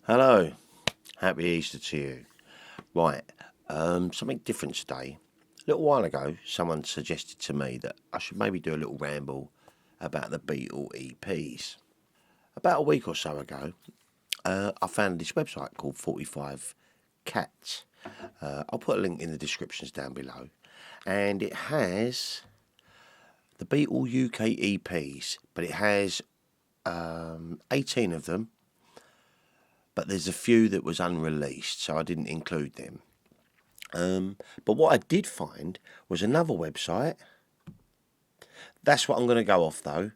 Hello, happy Easter to you. Right, something different today. A little while ago, someone suggested to me that I should maybe do a little ramble about the Beatle EPs. About a week or so ago, I found this website called 45 Cats. I'll put a link in the descriptions down below, and it has the Beatle UK EPs, but it has 18 of them. But there's a few that was unreleased, so I didn't include them. But what I did find was another website. That's what I'm going to go off though,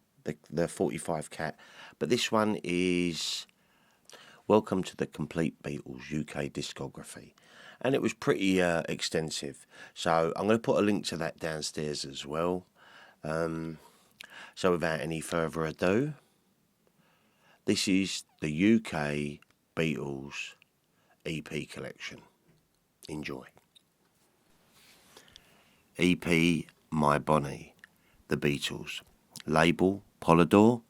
the 45 Cat. But this one is Welcome to the Complete Beatles UK Discography. And it was pretty extensive. So I'm going to put a link to that downstairs as well. So without any further ado, this is the UK Beatles EP Collection. Enjoy. EP My Bonnie, The Beatles. Label Polydor.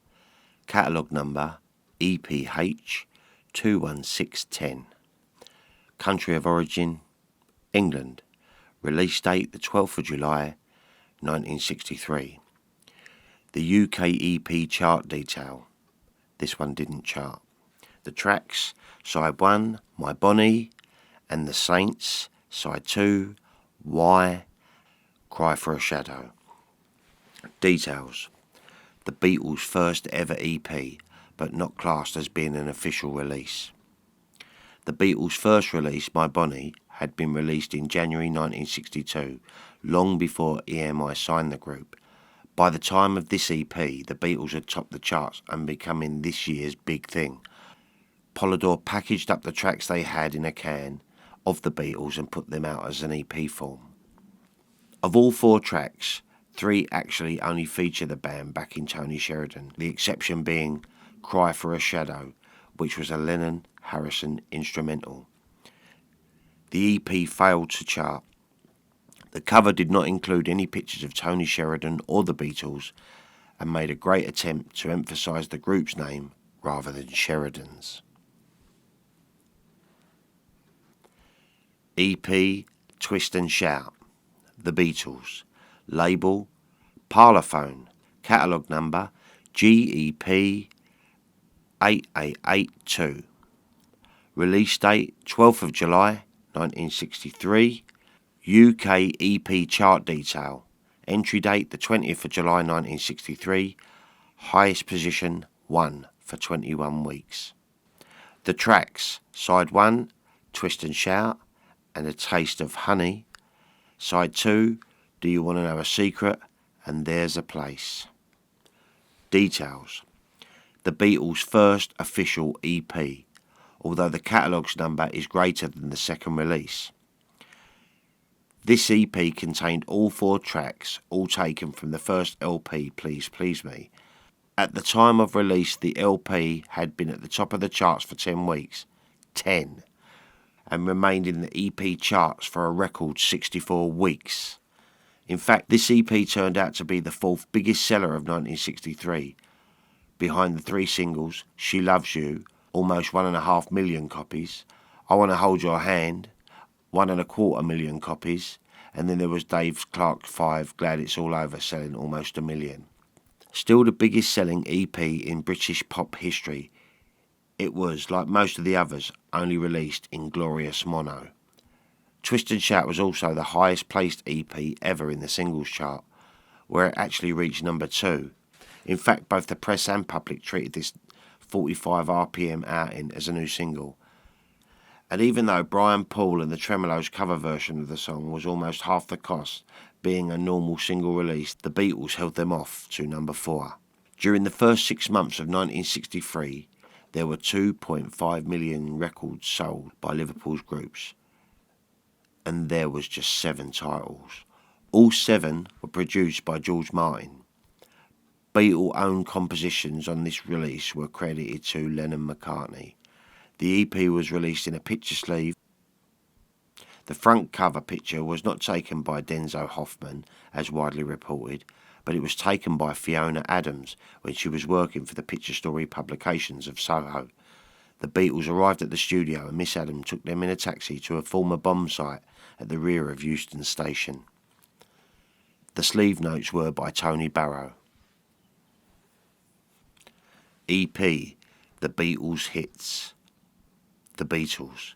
Catalogue number EPH 21610. Country of origin England. Release date the 12th of July 1963. The UK EP chart detail. This one didn't chart. The tracks, side 1, My Bonnie, and the Saints, side 2, Why, Cry for a Shadow. Details. The Beatles' first ever EP, but not classed as being an official release. The Beatles' first release, My Bonnie, had been released in January 1962, long before EMI signed the group. By the time of this EP, the Beatles had topped the charts and becoming this year's big thing. Polydor packaged up the tracks they had in a can of the Beatles and put them out as an EP form. Of all 4 tracks, 3 actually only feature the band backing Tony Sheridan, the exception being Cry for a Shadow, which was a Lennon-Harrison instrumental. The EP failed to chart. The cover did not include any pictures of Tony Sheridan or the Beatles and made a great attempt to emphasise the group's name rather than Sheridan's. EP Twist and Shout, The Beatles. Label Parlophone. Catalogue number GEP 8882. Release date 12th of July 1963. UK EP chart detail. Entry date the 20th of July 1963. Highest position 1 for 21 weeks. The tracks, side 1, Twist and Shout, and A Taste of Honey. Side 2, Do You Want to Know a Secret, and There's a Place. Details. The Beatles' first official EP, although the catalogue's number is greater than the second release. This EP contained all 4 tracks, all taken from the first LP, Please Please Me. At the time of release, the LP had been at the top of the charts for 10 weeks. 10. And remained in the EP charts for a record 64 weeks. In fact, this EP turned out to be the 4th biggest seller of 1963, behind the 3 singles, She Loves You, almost 1.5 million copies, I Want to Hold Your Hand, 1.25 million copies, and then there was Dave Clark 5, Glad It's All Over, selling almost 1 million. Still the biggest selling EP in British pop history, it was, like most of the others, only released in glorious mono. Twist and Shout was also the highest placed EP ever in the singles chart, where it actually reached number 2. In fact, both the press and public treated this 45 RPM outing as a new single. And even though Brian Paul and the Tremolos cover version of the song was almost half the cost, being a normal single release, the Beatles held them off to number 4. During the first 6 months of 1963, there were 2.5 million records sold by Liverpool's groups, and there was just 7 titles. All 7 were produced by George Martin. Beatle-owned compositions on this release were credited to Lennon-McCartney. The EP was released in a picture sleeve. The front cover picture was not taken by Denzo Hoffman, as widely reported, but it was taken by Fiona Adams when she was working for the Picture Story publications of Soho. The Beatles arrived at the studio and Miss Adam took them in a taxi to a former bomb site at the rear of Euston Station. The sleeve notes were by Tony Barrow. EP, The Beatles Hits. The Beatles.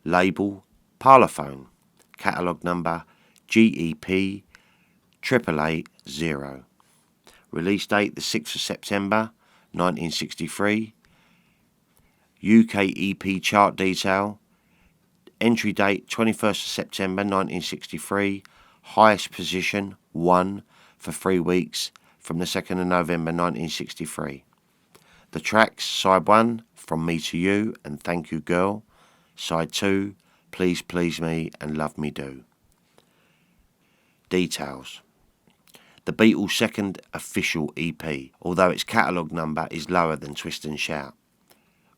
Label, Parlophone. Catalogue number, GEP 8880. Release date, the 6th of September, 1963. UK EP chart detail. Entry date, 21st of September, 1963. Highest position, 1 for 3 weeks from the 2nd of November, 1963. The tracks, side 1, From Me to You and Thank You Girl. Side 2, Please Please Me and Love Me Do. Details. The Beatles' second official EP, although its catalogue number is lower than Twist and Shout,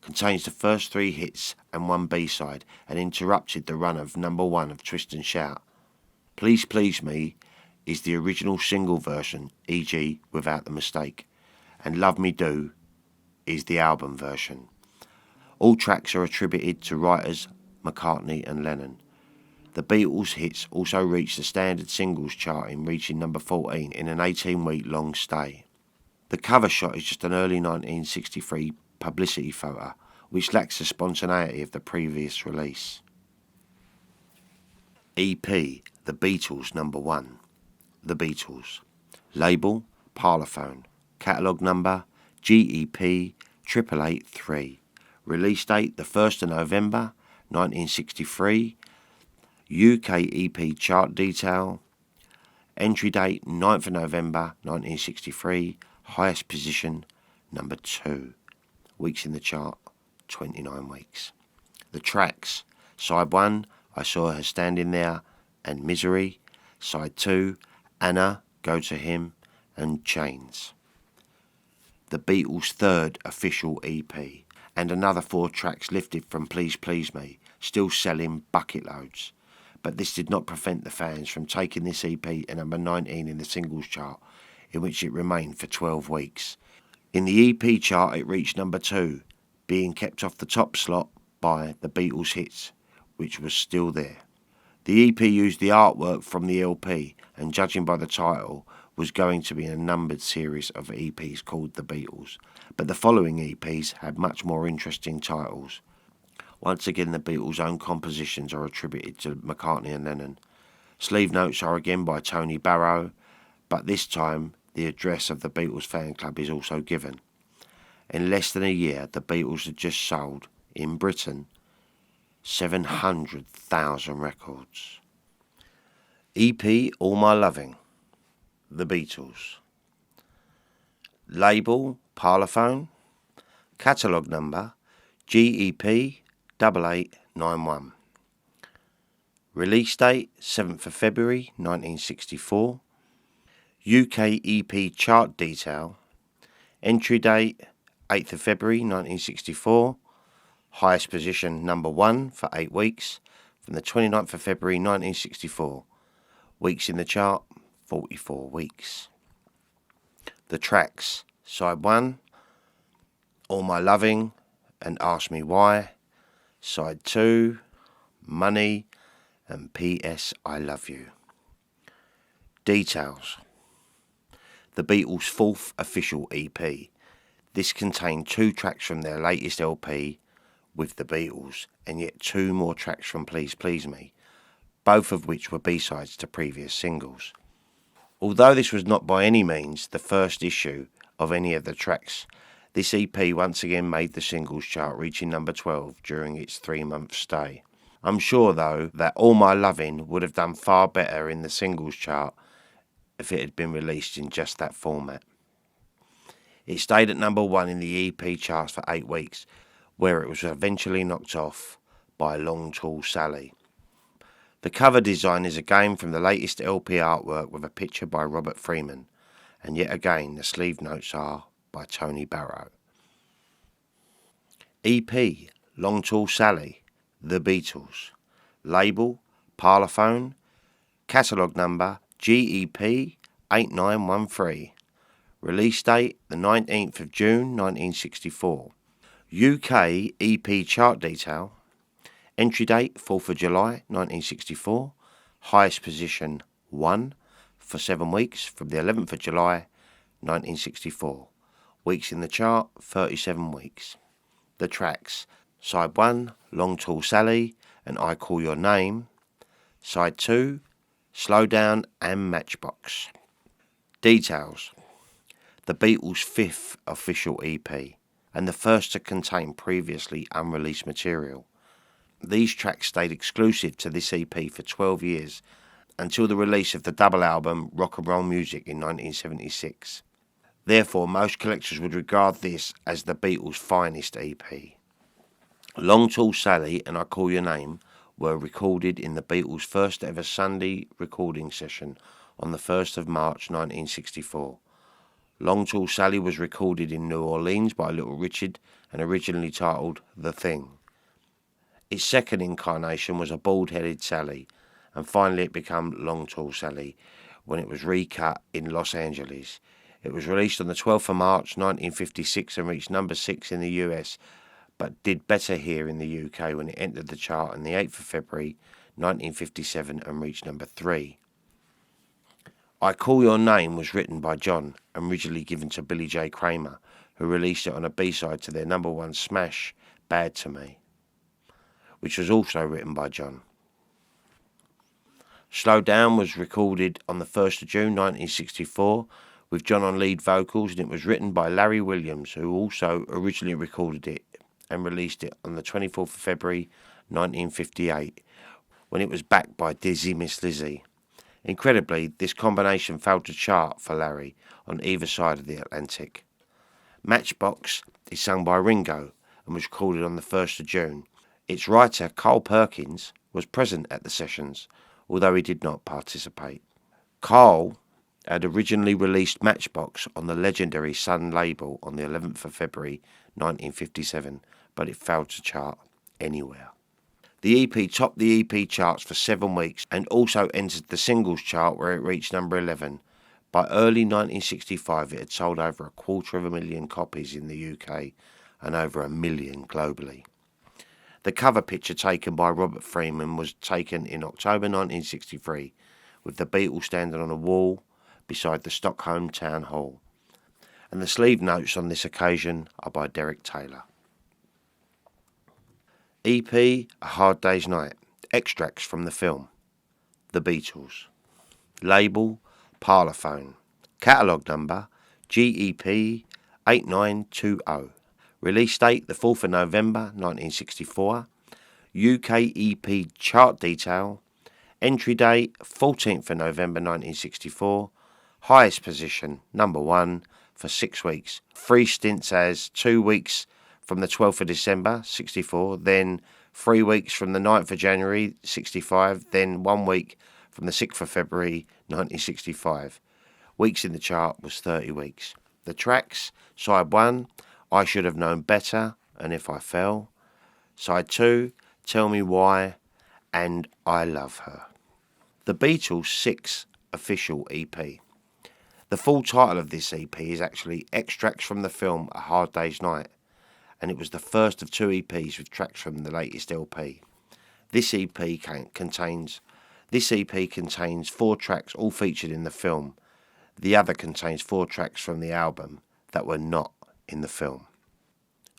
contains the first 3 hits and 1 B-side and interrupted the run of number 1 of Twist and Shout. Please Please Me is the original single version, e.g. without the mistake, and Love Me Do is the album version. All tracks are attributed to writers McCartney and Lennon. The Beatles' hits also reached the standard singles charting, reaching number 14 in an 18-week long stay. The cover shot is just an early 1963 publicity photo, which lacks the spontaneity of the previous release. EP, The Beatles number 1. The Beatles. Label, Parlophone. Catalogue number, GEP 8883. Release date, the 1st of November, 1963. UK EP chart detail. Entry date, 9th of November, 1963. Highest position, number 2. Weeks in the chart, 29 weeks. The tracks, side 1, I Saw Her Standing There and Misery. Side 2, Anna, Go to Him and Chains. The Beatles' third official EP, and another 4 tracks lifted from Please Please Me, still selling bucket loads. But this did not prevent the fans from taking this EP to number 19 in the singles chart, in which it remained for 12 weeks. In the EP chart it reached number 2, being kept off the top slot by The Beatles Hits, which was still there. The EP used the artwork from the LP, and judging by the title, was going to be a numbered series of EPs called The Beatles, but the following EPs had much more interesting titles. Once again, the Beatles' own compositions are attributed to McCartney and Lennon. Sleeve notes are again by Tony Barrow, but this time the address of the Beatles fan club is also given. In less than a year, the Beatles had just sold, in Britain, 700,000 records. EP All My Loving. The Beatles. Label, Parlophone. Catalogue number, GEP 8891. Release date, 7th of February 1964. UK EP chart detail. Entry date, 8th of February 1964. Highest position, number 1 for 8 weeks, from the 29th of February 1964. Weeks in the chart, 44 weeks. The tracks, side 1, All My Loving and Ask Me Why. Side 2, Money and PS I Love You. Details. The Beatles' fourth official EP. This contained 2 tracks from their latest LP with the Beatles, and yet 2 more tracks from Please Please Me, both of which were B-sides to previous singles. Although this was not by any means the first issue of any of the tracks, this EP once again made the singles chart, reaching number 12 during its 3-month stay. I'm sure, though, that All My Loving would have done far better in the singles chart if it had been released in just that format. It stayed at number 1 in the EP charts for 8 weeks, where it was eventually knocked off by Long Tall Sally. The cover design is again from the latest LP artwork with a picture by Robert Freeman, and yet again the sleeve notes are by Tony Barrow. EP, Long Tall Sally, The Beatles. Label, Parlophone. Catalogue number, GEP 8913. Release date, the 19th of June 1964. UK EP chart detail. Entry date 4th of July 1964. Highest position 1 for 7 weeks from the 11th of July 1964. Weeks in the chart 37 weeks. The tracks: Side 1, Long Tall Sally and I Call Your Name. Side 2, Slow Down and Matchbox. Details: the Beatles' 5th official EP and the first to contain previously unreleased material. These tracks stayed exclusive to this EP for 12 years until the release of the double album Rock and Roll Music in 1976. Therefore, most collectors would regard this as the Beatles' finest EP. Long Tall Sally and I Call Your Name were recorded in the Beatles' first ever Sunday recording session on the 1st of March 1964. Long Tall Sally was recorded in New Orleans by Little Richard and originally titled The Thing. Its second incarnation was a bald-headed Sally, and finally it became Long Tall Sally when it was recut in Los Angeles. It was released on the 12th of March 1956 and reached number 6 in the US, but did better here in the UK when it entered the chart on the 8th of February 1957 and reached number 3. I Call Your Name was written by John and originally given to Billy J. Kramer, who released it on a B-side to their number 1 smash, Bad to Me, which was also written by John. Slow Down was recorded on the 1st of June 1964 with John on lead vocals, and it was written by Larry Williams, who also originally recorded it and released it on the 24th of February 1958 when it was backed by Dizzy Miss Lizzy. Incredibly, this combination failed to chart for Larry on either side of the Atlantic. Matchbox is sung by Ringo and was recorded on the 1st of June. Its writer, Carl Perkins, was present at the sessions, although he did not participate. Carl had originally released Matchbox on the legendary Sun label on the 11th of February 1957, but it failed to chart anywhere. The EP topped the EP charts for 7 weeks and also entered the singles chart where it reached number 11. By early 1965 it had sold over 250,000 copies in the UK and over 1 million globally. The cover picture taken by Robert Freeman was taken in October 1963 with the Beatles standing on a wall beside the Stockholm Town Hall. And the sleeve notes on this occasion are by Derek Taylor. EP A Hard Day's Night. Extracts from the film The Beatles. Label Parlophone. Catalogue number GEP 8920. Release date the 4th of November 1964. UK EP chart detail. Entry date 14th of November 1964. Highest position number 1 for 6 weeks. 3 stints as 2 weeks from the 12th of December 64, then 3 weeks from the 9th of January 65, then 1 week from the 6th of February 1965. Weeks in the chart was 30 weeks. The tracks: Side 1, I Should Have Known Better and If I Fell. Side 2, Tell Me Why and I Love Her. The Beatles' 6th official EP. The full title of this EP is actually Extracts from the Film A Hard Day's Night, and it was the first of 2 EPs with tracks from the latest LP. This EP contains 4 tracks all featured in the film. The other contains 4 tracks from the album that were not in the film.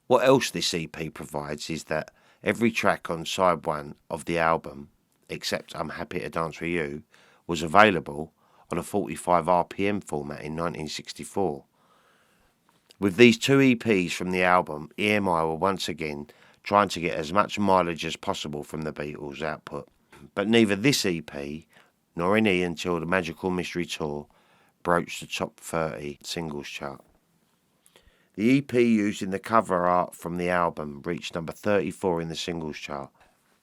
What else this EP provides is that every track on side 1 of the album, except I'm Happy to Dance With You, was available on a 45 RPM format in 1964. With these 2 EPs from the album, EMI were once again trying to get as much mileage as possible from the Beatles' output. But neither this EP nor any until the Magical Mystery Tour broached the top 30 singles chart. The EP used in the cover art from the album reached number 34 in the singles chart.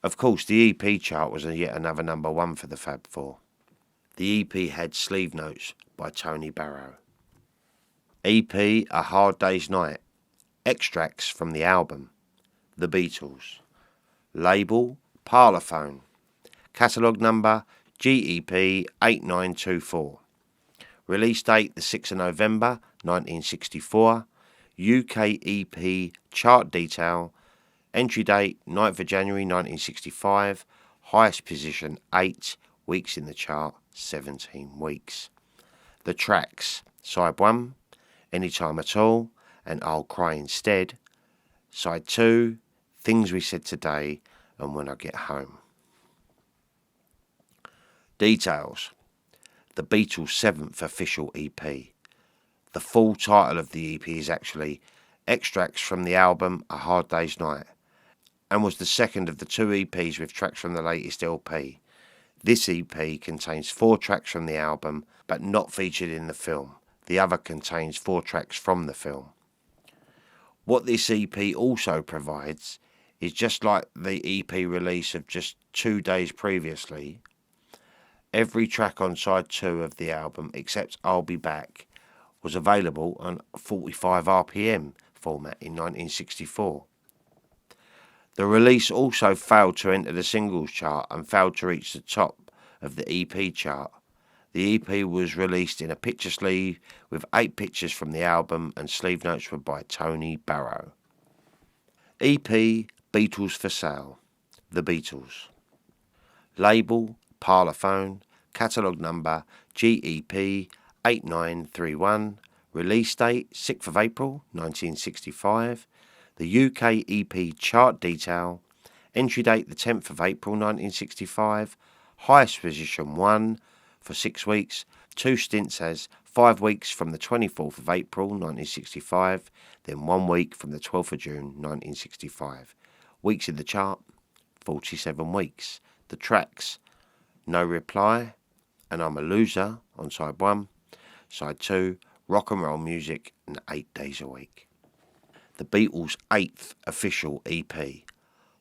Of course, the EP chart was yet another number 1 for the Fab Four. The EP had sleeve notes by Tony Barrow. EP A Hard Day's Night. Extracts from the album The Beatles. Label Parlophone. Catalogue number GEP 8924. Release date the 6th of November 1964. UK EP chart detail, entry date 9th of January 1965, highest position 8 weeks in the chart, 17 weeks. The tracks: side 1, Anytime at All and I'll Cry Instead. Side 2, Things We Said Today and When I Get Home. Details: the Beatles' 7th official EP. The full title of the EP is actually Extracts from the album A Hard Day's Night, and was the second of the 2 EPs with tracks from the latest LP. This EP contains 4 tracks from the album, but not featured in the film. The other contains 4 tracks from the film. What this EP also provides is, just like the EP release of just 2 days previously, every track on side 2 of the album, except I'll Be Back, was available on 45 RPM format in 1964. The release also failed to enter the singles chart and failed to reach the top of the EP chart. The EP was released in a picture sleeve with 8 pictures from the album, and sleeve notes were by Tony Barrow. EP Beatles for Sale, The Beatles. Label Parlophone, catalogue number GEP 8931, release date 6th of April 1965. The UK EP chart detail, entry date the 10th of April 1965, highest position 1 for 6 weeks, 2 stints as 5 weeks from the 24th of April 1965, then 1 week from the 12th of June 1965. Weeks in the chart, 47 weeks. The tracks: No Reply and I'm a Loser on side 1, side 2, Rock and Roll Music and 8 Days a Week. The Beatles' 8th official EP.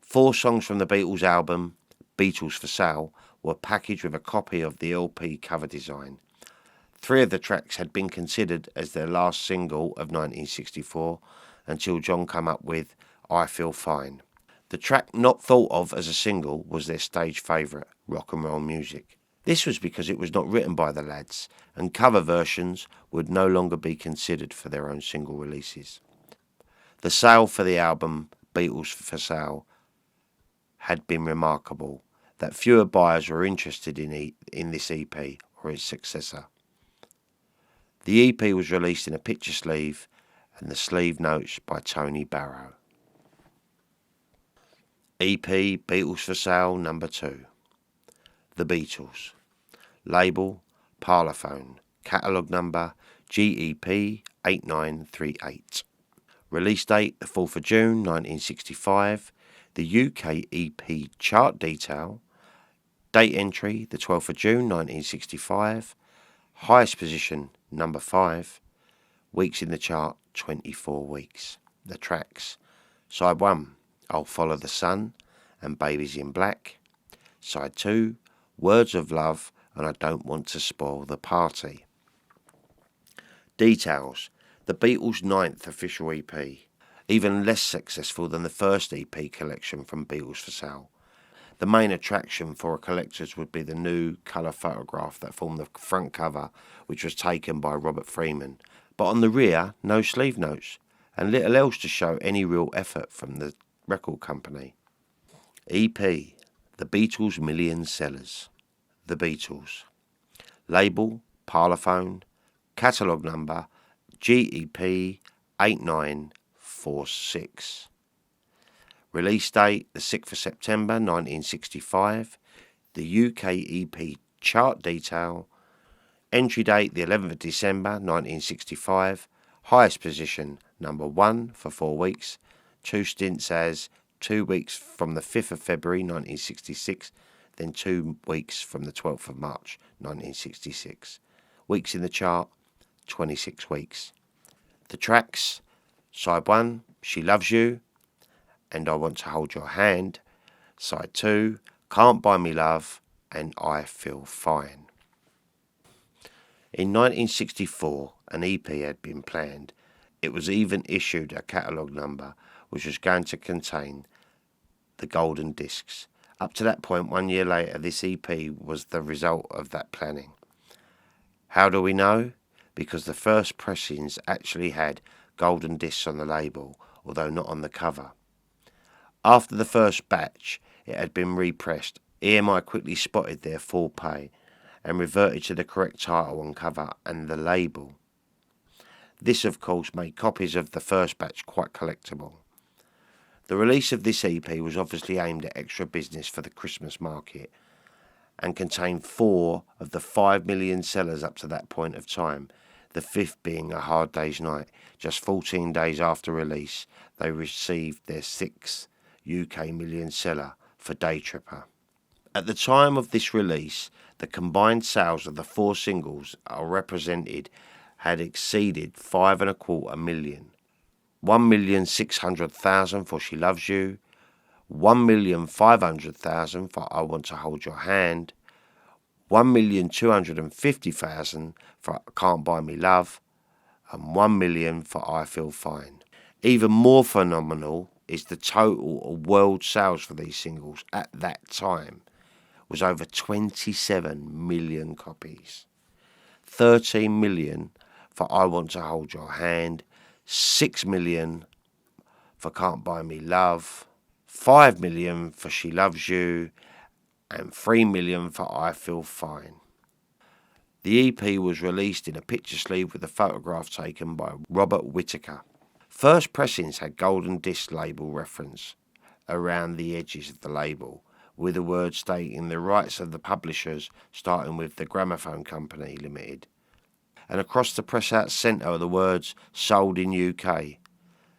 4 songs from the Beatles album, Beatles for Sale, were packaged with a copy of the LP cover design. 3 of the tracks had been considered as their last single of 1964 until John came up with I Feel Fine. The track not thought of as a single was their stage favourite, Rock and Roll Music. This was because it was not written by the lads, and cover versions would no longer be considered for their own single releases. The sale for the album Beatles for Sale had been remarkable, that fewer buyers were interested in this EP or its successor. The EP was released in a picture sleeve, and the sleeve notes by Tony Barrow. EP Beatles for Sale number 2. The Beatles. Label Parlophone, catalogue number GEP 8938. Release date the 4th of June 1965. The UK EP chart detail, date entry the 12th of June 1965. Highest position number 5. Weeks in the chart 24 weeks. The tracks: side 1, I'll Follow the Sun and Babies in Black. Side 2, Words of Love and I Don't Want to Spoil the Party. Details: the Beatles' 9th official EP, even less successful than the first EP collection from Beatles for Sale. The main attraction for collectors would be the new colour photograph that formed the front cover, which was taken by Robert Freeman, but on the rear no sleeve notes, and little else to show any real effort from the record company. EP, The Beatles' Million Sellers, The Beatles. Label Parlophone, catalogue number GEP 8946. Release date the 6th of September 1965. The UK EP chart detail, entry date the 11th of December 1965. Highest position number 1 for 4 weeks, 2 stints as 2 weeks from the 5th of February 1966, then 2 weeks from the 12th of March 1966. Weeks in the chart, 26 weeks. The tracks: side 1, She Loves You and I Want to Hold Your Hand. Side 2, Can't Buy Me Love and I Feel Fine. In 1964, an EP had been planned. It was even issued a catalogue number which was going to contain the golden discs. Up to that point, 1 year later, this EP was the result of that planning. How do we know? Because the first pressings actually had golden discs on the label, although not on the cover. After the first batch, it had been repressed. EMI quickly spotted their full pay and reverted to the correct title on cover and the label. This, of course, made copies of the first batch quite collectible. The release of this EP was obviously aimed at extra business for the Christmas market and contained 4 of the 5 million sellers up to that point of time, the 5th being A Hard Day's Night. Just 14 days after release, they received their 6th UK million seller for Day Tripper. At the time of this release, the combined sales of the 4 singles are represented had exceeded 5.25 million. 1,600,000 for She Loves You, 1,500,000 for I Want to Hold Your Hand, 1,250,000 for Can't Buy Me Love, and 1 million for I Feel Fine. Even more phenomenal is the total world sales for these singles at that time was over 27 million copies. 13 million for I Want to Hold Your Hand, 6 million for Can't Buy Me Love, 5 million for She Loves You, and 3 million for I Feel Fine. The EP was released in a picture sleeve with a photograph taken by Robert Whittaker. First pressings had golden disc label reference around the edges of the label, with a word stating the rights of the publishers, starting with the Gramophone Company Limited. And across the press out centre are the words sold in UK,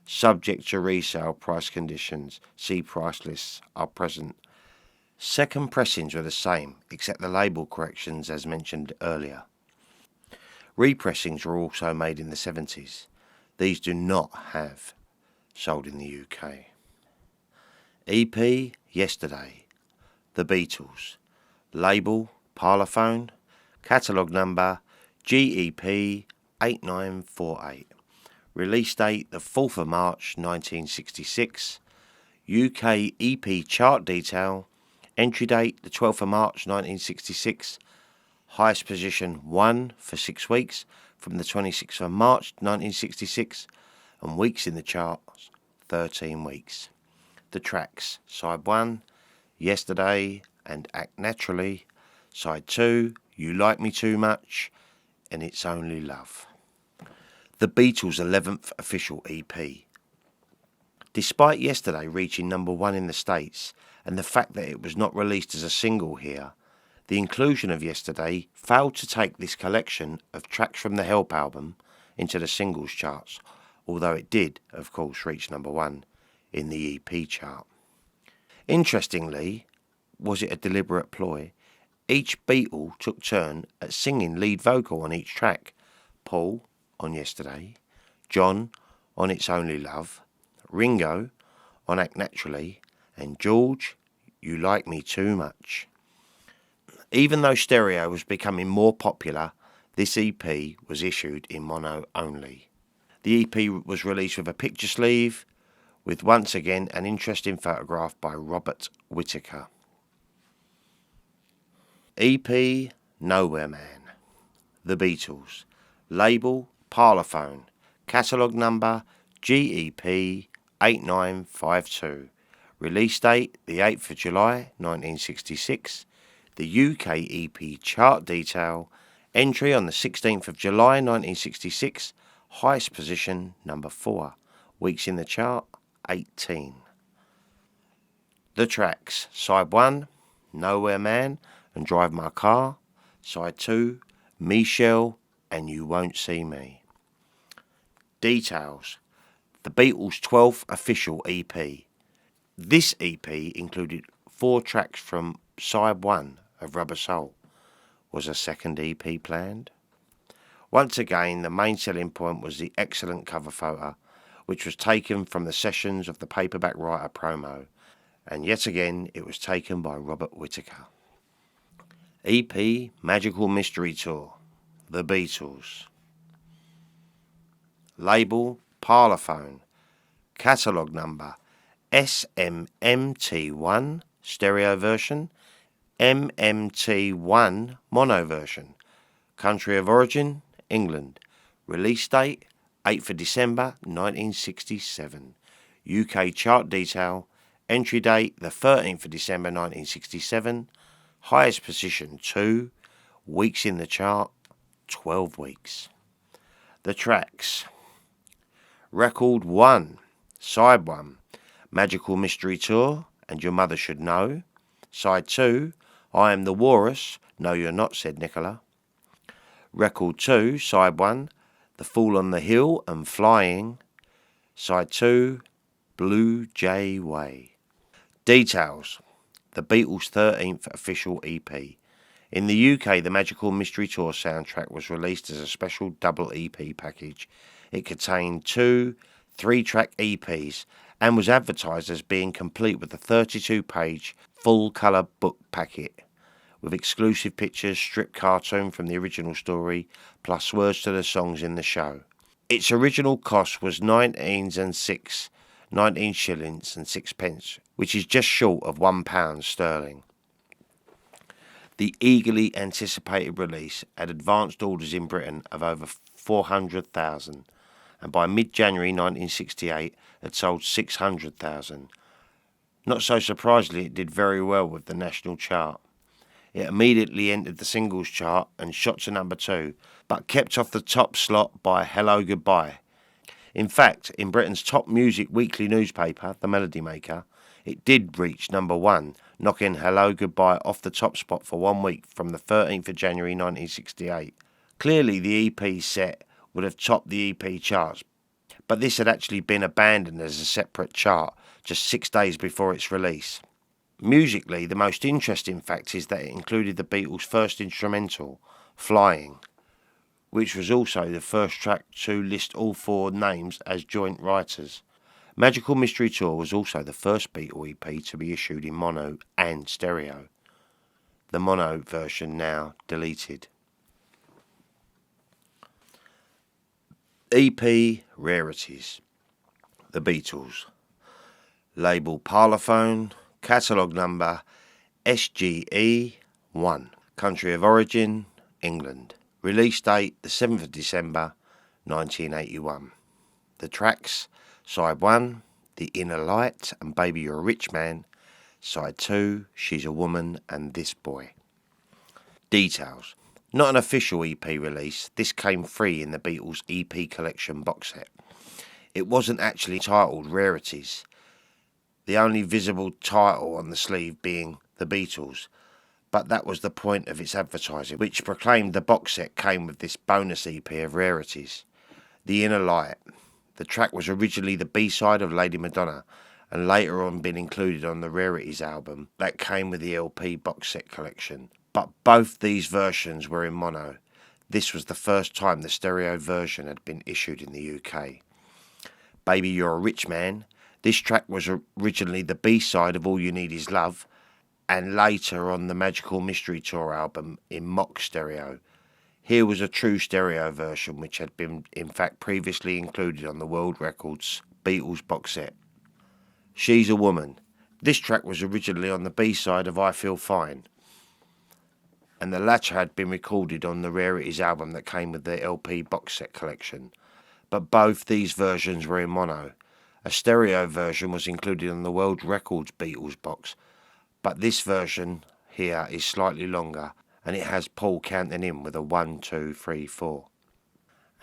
subject to resale price conditions, see price lists are present. Second pressings were the same, except the label corrections as mentioned earlier. Repressings were also made in the 70s. These do not have sold in the UK. EP Yesterday, The Beatles, label Parlophone, catalogue number GEP 8948, release date the 4th of March 1966, UK EP chart detail, entry date the 12th of March 1966, highest position 1 for 6 weeks from the 26th of March 1966, and weeks in the charts 13 weeks. The tracks: side 1, Yesterday and Act Naturally, side 2, You Like Me Too Much, and It's Only Love. The Beatles' 11th official EP. Despite Yesterday reaching number 1 in the States and the fact that it was not released as a single here, the inclusion of Yesterday failed to take this collection of tracks from the Help album into the singles charts, although it did, of course, reach number 1 in the EP chart. Interestingly, was it a deliberate ploy? Each Beatle took turn at singing lead vocal on each track. Paul on Yesterday, John on It's Only Love, Ringo on Act Naturally, and George, You Like Me Too Much. Even though stereo was becoming more popular, this EP was issued in mono only. The EP was released with a picture sleeve, with once again an interesting photograph by Robert Whittaker. EP Nowhere Man, The Beatles, label Parlophone, catalogue number GEP 8952, release date the 8th of July 1966, the UK EP chart detail, entry on the 16th of July 1966, highest position number 4, weeks in the chart 18. The tracks: side 1, Nowhere Man and Drive My Car, side 2, Michelle and You Won't See Me. Details: the Beatles' 12th official EP. This EP included 4 tracks from side 1 of Rubber Soul. Was a second EP planned? Once again, the main selling point was the excellent cover photo, which was taken from the sessions of the Paperback Writer promo, and yet again it was taken by Robert Whittaker. EP Magical Mystery Tour, The Beatles, label Parlophone, catalogue number SMMT1 stereo version, MMT1 mono version, country of origin England, release date 8th of December 1967. UK chart detail, entry date the 13th of December 1967, highest position 2, weeks in the chart 12 weeks. The tracks: Record 1, Side 1, Magical Mystery Tour and Your Mother Should Know. Side 2, I Am the Walrus, No You're Not, Said Nicola. Record 2, Side 1, The Fool on the Hill and Flying. Side 2, Blue Jay Way. Details: the Beatles' 13th official EP. In the UK, the Magical Mystery Tour soundtrack was released as a special double EP package. It contained 2 3-track EPs and was advertised as being complete with a 32-page full-colour book packet with exclusive pictures, strip cartoon from the original story, plus words to the songs in the show. Its original cost was 19 shillings and 6 pence, which is just short of £1 sterling. The eagerly anticipated release had advanced orders in Britain of over 400,000, and by mid-January 1968 had sold 600,000. Not so surprisingly, it did very well with the national chart. It immediately entered the singles chart and shot to number 2, but kept off the top slot by Hello Goodbye. In fact, in Britain's top music weekly newspaper, The Melody Maker, it did reach number 1, knocking Hello Goodbye off the top spot for 1 week from the 13th of January 1968. Clearly, the EP set would have topped the EP charts, but this had actually been abandoned as a separate chart just 6 days before its release. Musically, the most interesting fact is that it included the Beatles' first instrumental, Flying, which was also the first track to list all 4 names as joint writers. Magical Mystery Tour was also the first Beatle EP to be issued in mono and stereo. The mono version now deleted. EP Rarities. The Beatles. Label Parlophone. Catalogue number SGE1. Country of origin England. Release date the 7th of December 1981. The tracks: Side 1, The Inner Light and Baby You're a Rich Man. Side 2, She's a Woman and This Boy. Details: not an official EP release, this came free in the Beatles EP Collection box set. It wasn't actually titled Rarities, the only visible title on the sleeve being The Beatles, but that was the point of its advertising, which proclaimed the box set came with this bonus EP of rarities. The Inner Light. The track was originally the B-side of Lady Madonna, and later on been included on the Rarities album that came with the LP box set collection. But both these versions were in mono. This was the first time the stereo version had been issued in the UK. Baby You're a Rich Man. This track was originally the B-side of All You Need Is Love, and later on the Magical Mystery Tour album in mock stereo. Here was a true stereo version which had been in fact previously included on the World Records Beatles box set. She's a Woman. This track was originally on the B-side of I Feel Fine, and the latter had been recorded on the Rarities album that came with the LP box set collection. But both these versions were in mono. A stereo version was included on the World Records Beatles box, but this version here is slightly longer, and it has Paul counting in with a 1, 2, 3, 4.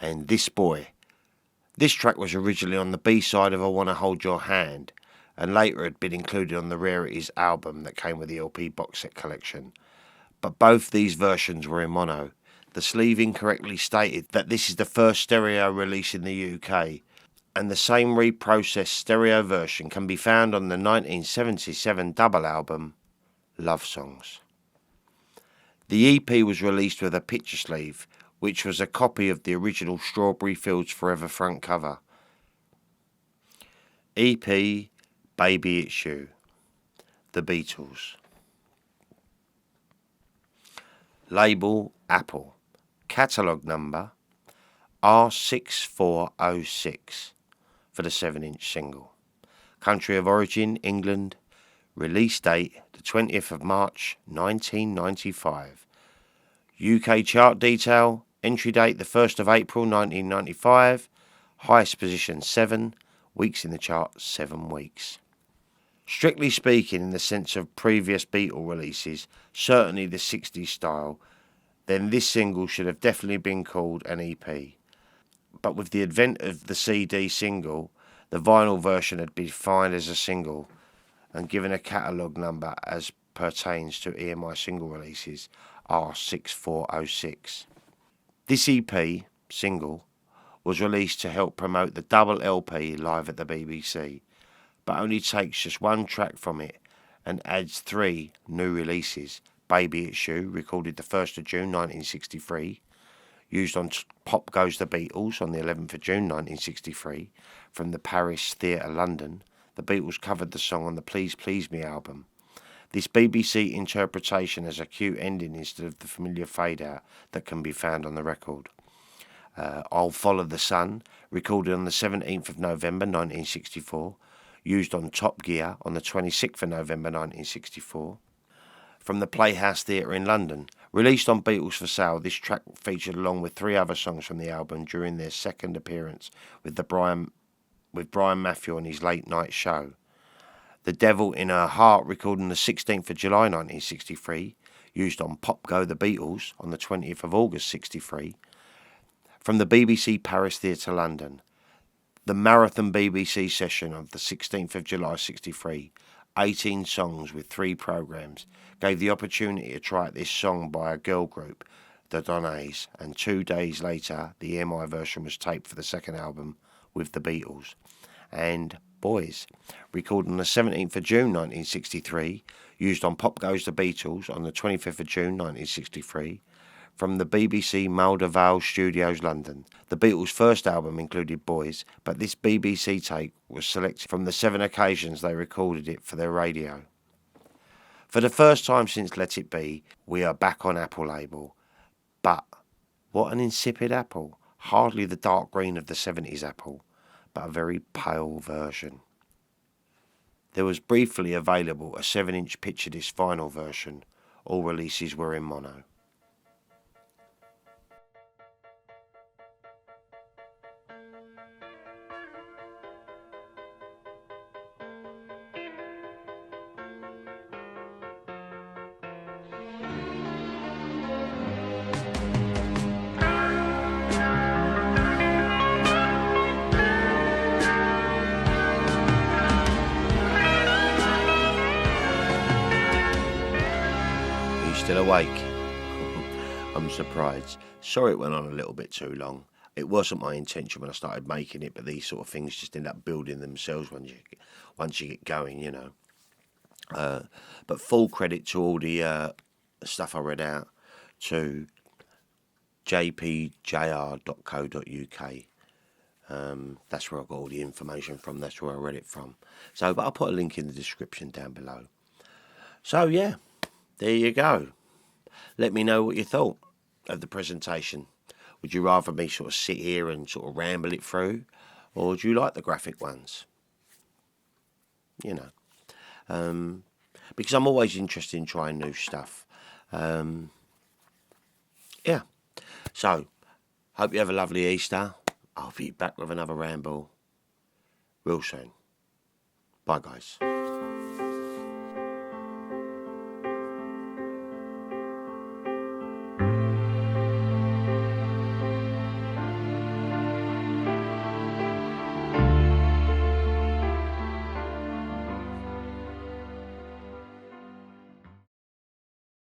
And This Boy. This track was originally on the B-side of I Wanna Hold Your Hand, and later had been included on the Rarities album that came with the LP box set collection. But both these versions were in mono. The sleeve incorrectly stated that this is the first stereo release in the UK, and the same reprocessed stereo version can be found on the 1977 double album, Love Songs. The EP was released with a picture sleeve, which was a copy of the original Strawberry Fields Forever front cover. EP Baby It's You. The Beatles. Label Apple. Catalogue number R6406 for the 7-inch single. Country of origin England. Release date the 20th of March 1995. UK chart detail. Entry date the 1st of April 1995. Highest position 7, weeks in the chart 7 weeks. Strictly speaking, in the sense of previous Beatle releases, certainly the 60s style, then this single should have definitely been called an EP. But with the advent of the CD single, the vinyl version had been defined as a single and given a catalogue number as pertains to EMI single releases, R6406. This EP single was released to help promote the double LP live at the BBC, but only takes just one track from it and adds 3 new releases. Baby It's You, recorded the 1st of June 1963, used on Pop Goes the Beatles on the 11th of June 1963 from the Paris Theatre, London. The Beatles covered the song on the Please Please Me album. This BBC interpretation has a cute ending instead of the familiar fade-out that can be found on the record. I'll Follow the Sun, recorded on the 17th of November 1964, used on Top Gear on the 26th of November 1964. From the Playhouse Theatre in London. Released on Beatles for Sale, this track featured along with 3 other songs from the album during their second appearance with Brian Matthew on his late night show. The Devil in Her Heart, recorded on the 16th of July 1963, used on Pop Go the Beatles on the 20th of August 63. From the BBC Paris Theatre, London. The Marathon BBC session of the 16th of July 63, 18 songs with 3 programmes, gave the opportunity to try out this song by a girl group, the Donnays, and 2 days later the EMI version was taped for the second album with the Beatles. And Boys, recorded on the 17th of June 1963, used on Pop Goes the Beatles on the 25th of June 1963, from the BBC Mulder Vale Studios, London. The Beatles' first album included Boys, but this BBC take was selected from the 7 occasions they recorded it for their radio. For the first time since Let It Be, we are back on Apple label. But what an insipid Apple. Hardly the dark green of the 70s Apple, but a very pale version. There was briefly available a 7-inch picture disc vinyl version. All releases were in mono. Still awake? I'm surprised. Sorry it went on a little bit too long. It wasn't my intention when I started making it, but these sort of things just end up building themselves once you get going, you know. But full credit to all the stuff I read out to jpjr.co.uk. That's where I got all the information from. That's where I read it from. So, but I'll put a link in the description down below. So yeah, there you go. Let me know what you thought of the presentation. Would you rather me sort of sit here and sort of ramble it through, or do you like the graphic ones? You know, because I'm always interested in trying new stuff. Yeah. So, hope you have a lovely Easter. I'll be back with another ramble real soon. Bye, guys.